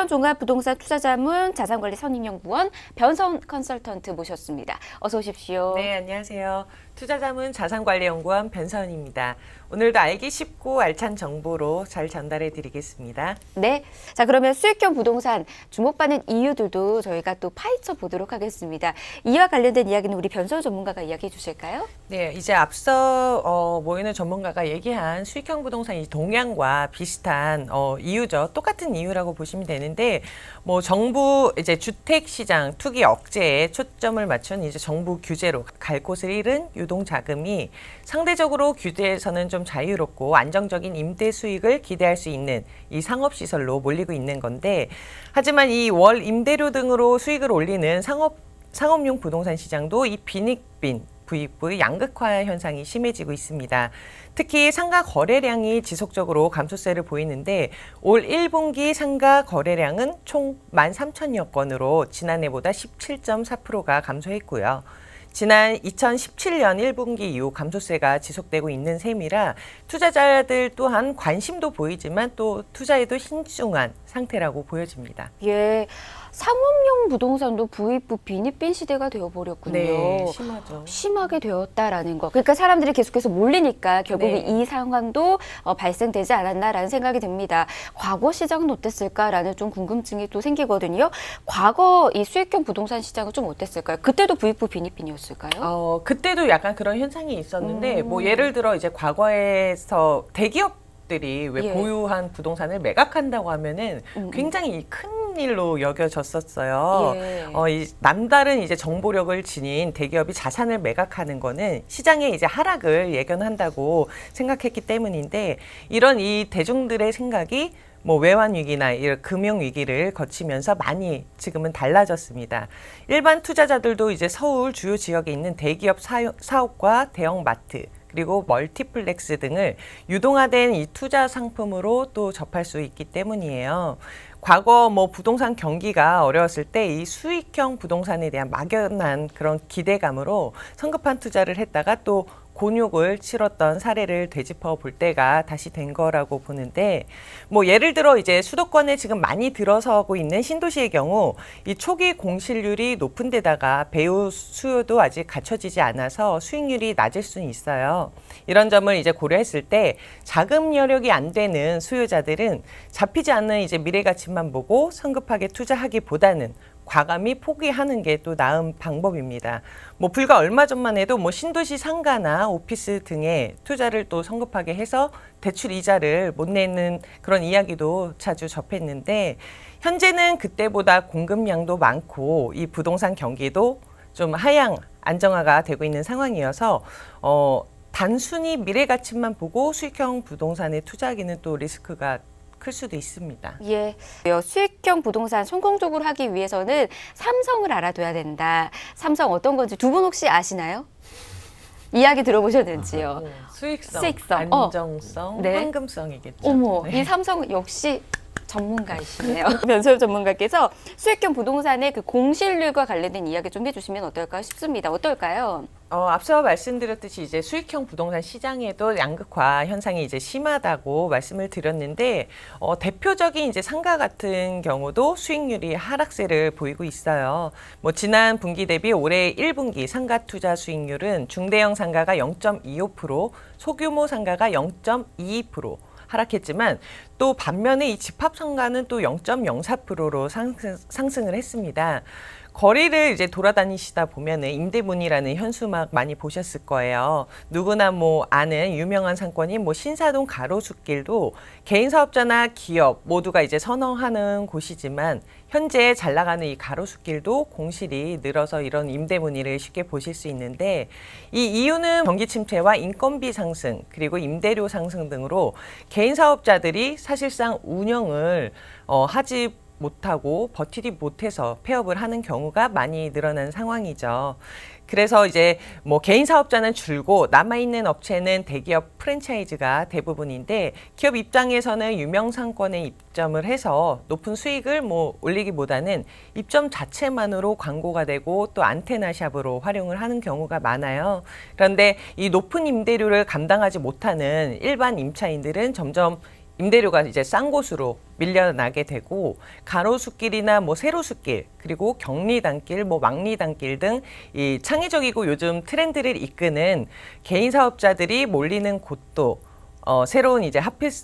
종합부동산 투자자문 자산관리 선임연구원 변선 컨설턴트 모셨습니다. 어서 오십시오. 네, 안녕하세요. 투자자문 자산관리연구원 변서은입니다. 오늘도 알기 쉽고 알찬 정보로 잘 전달해 드리겠습니다. 네, 자 그러면 수익형 부동산 주목받는 이유들도 저희가 또 파헤쳐 보도록 하겠습니다. 이와 관련된 이야기는 우리 변선 전문가가 이야기해 주실까요? 네, 이제 앞서 모이는 전문가가 얘기한 수익형 부동산 이 동향과 비슷한 이유죠. 똑같은 이유라고 보시면 되는데, 뭐 정부 이제 주택 시장 투기 억제에 초점을 맞춘 이제 정부 규제로 갈 곳을 잃은 유동 자금이 상대적으로 규제에서는 좀 자유롭고 안정적인 임대 수익을 기대할 수 있는 이 상업 시설로 몰리고 있는 건데, 하지만 이 월 임대료 등으로 수익을 올리는 상업용 부동산 시장도 이 빈익빈 부익부의 양극화 현상이 심해지고 있습니다. 특히 상가 거래량이 지속적으로 감소세를 보이는데 올 1분기 상가 거래량은 총 13,000여 건으로 지난해보다 17.4%가 감소했고요. 지난 2017년 1분기 이후 감소세가 지속되고 있는 셈이라 투자자들 또한 관심도 보이지만 또 투자에도 신중한 상태라고 보여집니다. 예, 상업용 부동산도 부익부 빈익빈 시대가 되어버렸군요. 네, 심하죠. 심하게 되었다라는 거. 그러니까 사람들이 계속해서 몰리니까 결국 네. 이 상황도 발생되지 않았나라는 생각이 듭니다. 과거 시장은 어땠을까라는 좀 궁금증이 또 생기거든요. 과거 이 수익형 부동산 시장은 좀 어땠을까요? 그때도 부익부 빈익빈이었을까요? 그때도 약간 그런 현상이 있었는데, 뭐 예를 들어 이제 과거에서 대기업들이 왜 예. 보유한 부동산을 매각한다고 하면은 굉장히 큰 일로 여겨졌었어요. 예. 이 남다른 이제 정보력을 지닌 대기업이 자산을 매각하는 거는 시장의 이제 하락을 예견한다고 생각했기 때문인데, 이런 이 대중들의 생각이 뭐 외환 위기나 이런 금융 위기를 거치면서 많이 지금은 달라졌습니다. 일반 투자자들도 이제 서울 주요 지역에 있는 대기업 사업과 대형 마트 그리고 멀티플렉스 등을 유동화된 이 투자 상품으로 또 접할 수 있기 때문이에요. 과거 뭐 부동산 경기가 어려웠을 때 이 수익형 부동산에 대한 막연한 그런 기대감으로 성급한 투자를 했다가 또 곤욕을 치렀던 사례를 되짚어 볼 때가 다시 된 거라고 보는데, 뭐 예를 들어 이제 수도권에 지금 많이 들어서고 있는 신도시의 경우 이 초기 공실률이 높은 데다가 배우 수요도 아직 갖춰지지 않아서 수익률이 낮을 수는 있어요. 이런 점을 이제 고려했을 때 자금 여력이 안 되는 수요자들은 잡히지 않는 이제 미래 가치만 보고 성급하게 투자하기보다는 과감히 포기하는 게 또 나은 방법입니다. 뭐 불과 얼마 전만 해도 뭐 신도시 상가나 오피스 등에 투자를 또 성급하게 해서 대출 이자를 못 내는 그런 이야기도 자주 접했는데, 현재는 그때보다 공급량도 많고 이 부동산 경기도 좀 하향 안정화가 되고 있는 상황이어서 단순히 미래 가치만 보고 수익형 부동산에 투자하기는 또 리스크가 클 수도 있습니다. 예, 수익형 부동산 성공적으로 하기 위해서는 삼성을 알아둬야 된다. 삼성 어떤 건지 두 분 혹시 아시나요? 이야기 들어보셨는지요? 수익성, 수익성, 안정성, 네. 황금성이겠죠. 어머, 네. 이 삼성 역시 전문가이시네요. 변소엽 전문가께서 수익형 부동산의 그 공실률과 관련된 이야기 좀 해주시면 어떨까 싶습니다. 어떨까요? 앞서 말씀드렸듯이 이제 수익형 부동산 시장에도 양극화 현상이 이제 심하다고 말씀을 드렸는데, 대표적인 이제 상가 같은 경우도 수익률이 하락세를 보이고 있어요. 뭐 지난 분기 대비 올해 1분기 상가 투자 수익률은 중대형 상가가 0.25%, 소규모 상가가 0.22%. 하락했지만 또 반면에 이 집합 상가는 또 0.04%로 상승을 했습니다. 거리를 이제 돌아다니시다 보면은 임대문이라는 현수막 많이 보셨을 거예요. 누구나 뭐 아는 유명한 상권인 뭐 신사동 가로수길도 개인 사업자나 기업 모두가 이제 선호하는 곳이지만 현재 잘 나가는 이 가로수길도 공실이 늘어서 이런 임대문의를 쉽게 보실 수 있는데, 이 이유는 경기 침체와 인건비 상승 그리고 임대료 상승 등으로 개인 사업자들이 사실상 운영을 하지 못하고 버티지 못해서 폐업을 하는 경우가 많이 늘어난 상황이죠. 그래서 이제 뭐 개인 사업자는 줄고 남아있는 업체는 대기업 프랜차이즈가 대부분인데, 기업 입장에서는 유명 상권에 입점을 해서 높은 수익을 뭐 올리기보다는 입점 자체만으로 광고가 되고 또 안테나샵으로 활용을 하는 경우가 많아요. 그런데 이 높은 임대료를 감당하지 못하는 일반 임차인들은 점점 임대료가 이제 싼 곳으로 밀려나게 되고 가로수길이나 뭐 세로수길 그리고 격리단길, 뭐 막리단길 등 이 창의적이고 요즘 트렌드를 이끄는 개인 사업자들이 몰리는 곳도 새로운 이제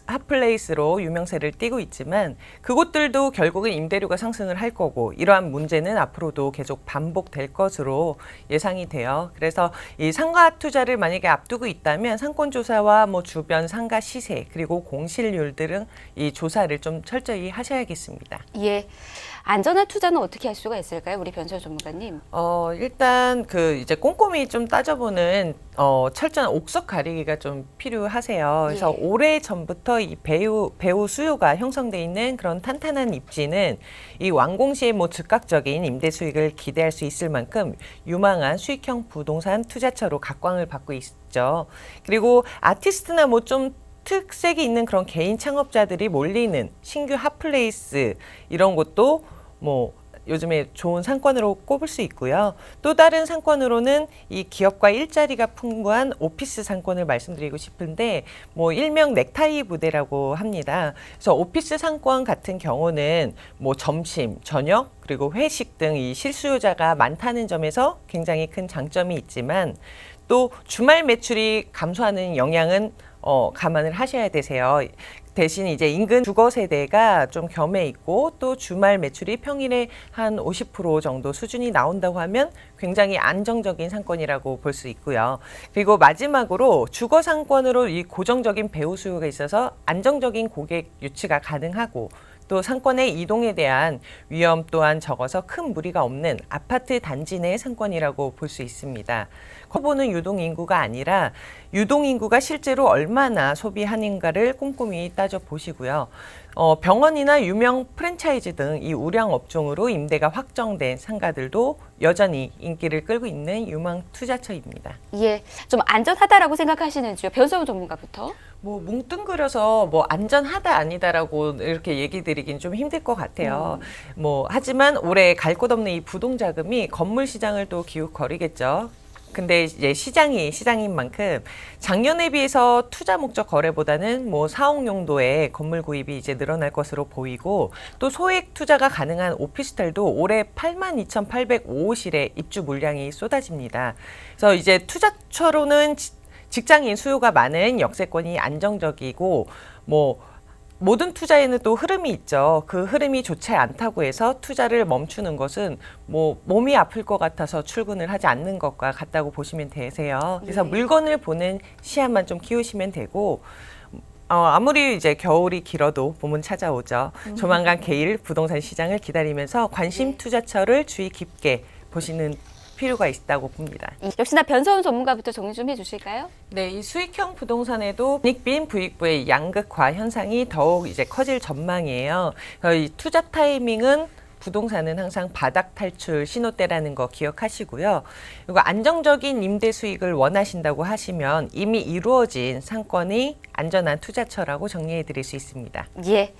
핫플레이스로 유명세를 띠고 있지만 그곳들도 결국은 임대료가 상승을 할 거고 이러한 문제는 앞으로도 계속 반복될 것으로 예상이 돼요. 그래서 이 상가 투자를 만약에 앞두고 있다면 상권조사와 뭐 주변 상가 시세 그리고 공실률 등은 이 조사를 좀 철저히 하셔야겠습니다. 예. 안전한 투자는 어떻게 할 수가 있을까요? 우리 변철 전문가님. 일단 그 이제 꼼꼼히 좀 따져보는 철저한 옥석 가리기가 좀 필요하세요. 그래서 예. 오래 전부터 이 배우 수요가 형성돼 있는 그런 탄탄한 입지는 이 완공 시에 뭐 즉각적인 임대 수익을 기대할 수 있을 만큼 유망한 수익형 부동산 투자처로 각광을 받고 있죠. 그리고 아티스트나 뭐 좀 특색이 있는 그런 개인 창업자들이 몰리는 신규 핫플레이스 이런 것도 뭐 요즘에 좋은 상권으로 꼽을 수 있고요. 또 다른 상권으로는 이 기업과 일자리가 풍부한 오피스 상권을 말씀드리고 싶은데 뭐 일명 넥타이 부대라고 합니다. 그래서 오피스 상권 같은 경우는 뭐 점심, 저녁 그리고 회식 등 이 실수요자가 많다는 점에서 굉장히 큰 장점이 있지만 또 주말 매출이 감소하는 영향은 감안을 하셔야 되세요. 대신 이제 인근 주거 세대가 좀 겸해 있고 또 주말 매출이 평일에 한 50% 정도 수준이 나온다고 하면 굉장히 안정적인 상권이라고 볼 수 있고요. 그리고 마지막으로 주거 상권으로 이 고정적인 배우 수요가 있어서 안정적인 고객 유치가 가능하고 또 상권의 이동에 대한 위험 또한 적어서 큰 무리가 없는 아파트 단지 내 상권이라고 볼 수 있습니다. 커보는 유동인구가 아니라 유동인구가 실제로 얼마나 소비하는가를 꼼꼼히 따져보시고요. 병원이나 유명 프랜차이즈 등 이 우량 업종으로 임대가 확정된 상가들도 여전히 인기를 끌고 있는 유망 투자처입니다. 예. 좀 안전하다라고 생각하시는지요? 변소영 전문가부터. 뭐 뭉뚱그려서 뭐 안전하다 아니다라고 이렇게 얘기 드리긴 좀 힘들 것 같아요. 뭐 하지만 올해 갈 곳 없는 이 부동 자금이 건물 시장을 또 기웃거리겠죠. 근데 이제 시장인 만큼 작년에 비해서 투자 목적 거래보다는 뭐 사옥 용도의 건물 구입이 이제 늘어날 것으로 보이고 또 소액 투자가 가능한 오피스텔도 올해 82,805실의 입주 물량이 쏟아집니다. 그래서 이제 투자처로는 직장인 수요가 많은 역세권이 안정적이고 뭐 모든 투자에는 또 흐름이 있죠. 그 흐름이 좋지 않다고 해서 투자를 멈추는 것은 뭐 몸이 아플 것 같아서 출근을 하지 않는 것과 같다고 보시면 되세요. 그래서 네. 물건을 보는 시야만 좀 키우시면 되고 아무리 이제 겨울이 길어도 봄은 찾아오죠. 조만간 개일 부동산 시장을 기다리면서 관심 투자처를 주의 깊게 보시는 필요가 있다고 봅니다. 역시나 변소영 전문가부터 정리 좀 해주실까요? 네, 이 수익형 부동산에도 빈익빈 부익부의 양극화 현상이 더욱 이제 커질 전망이에요. 이 투자 타이밍은 부동산은 항상 바닥 탈출 신호 때라는 거 기억하시고요. 그리고 안정적인 임대 수익을 원하신다고 하시면 이미 이루어진 상권이 안전한 투자처라고 정리해 드릴 수 있습니다. 예.